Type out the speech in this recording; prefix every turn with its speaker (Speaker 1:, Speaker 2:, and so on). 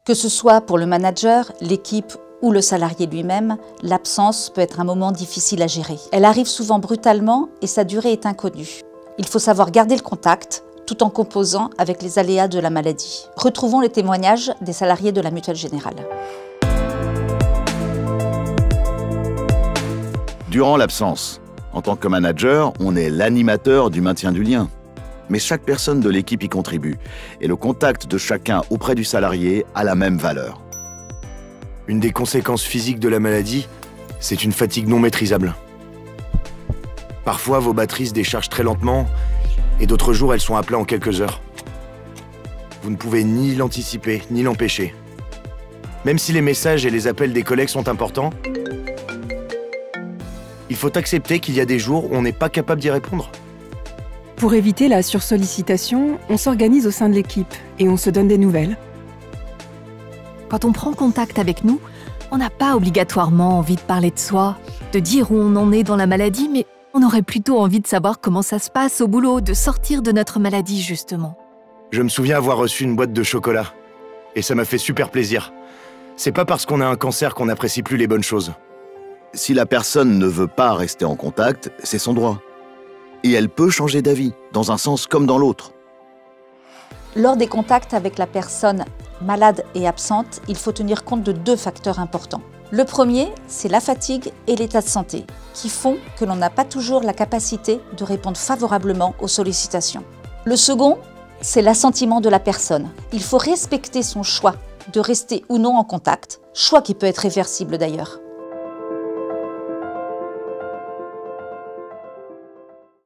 Speaker 1: Que ce soit pour le manager, l'équipe ou le salarié lui-même, l'absence peut être un moment difficile à gérer. Elle arrive souvent brutalement et sa durée est inconnue. Il faut savoir garder le contact tout en composant avec les aléas de la maladie. Retrouvons les témoignages des salariés de la Mutuelle Générale.
Speaker 2: Durant l'absence, en tant que manager, on est l'animateur du maintien du lien. Mais chaque personne de l'équipe y contribue et le contact de chacun auprès du salarié a la même valeur.
Speaker 3: Une des conséquences physiques de la maladie, c'est une fatigue non maîtrisable. Parfois, vos batteries se déchargent très lentement et d'autres jours, elles sont à plat en quelques heures. Vous ne pouvez ni l'anticiper, ni l'empêcher. Même si les messages et les appels des collègues sont importants, il faut accepter qu'il y a des jours où on n'est pas capable d'y répondre.
Speaker 4: Pour éviter la sursollicitation, on s'organise au sein de l'équipe et on se donne des nouvelles.
Speaker 5: Quand on prend contact avec nous, on n'a pas obligatoirement envie de parler de soi, de dire où on en est dans la maladie, mais on aurait plutôt envie de savoir comment ça se passe au boulot, de sortir de notre maladie justement.
Speaker 3: Je me souviens avoir reçu une boîte de chocolat et ça m'a fait super plaisir. C'est pas parce qu'on a un cancer qu'on n'apprécie plus les bonnes choses.
Speaker 2: Si la personne ne veut pas rester en contact, c'est son droit. Et elle peut changer d'avis, dans un sens comme dans l'autre.
Speaker 1: Lors des contacts avec la personne malade et absente, il faut tenir compte de 2 facteurs importants. Le premier, c'est la fatigue et l'état de santé, qui font que l'on n'a pas toujours la capacité de répondre favorablement aux sollicitations. Le second, c'est l'assentiment de la personne. Il faut respecter son choix de rester ou non en contact, choix qui peut être réversible d'ailleurs.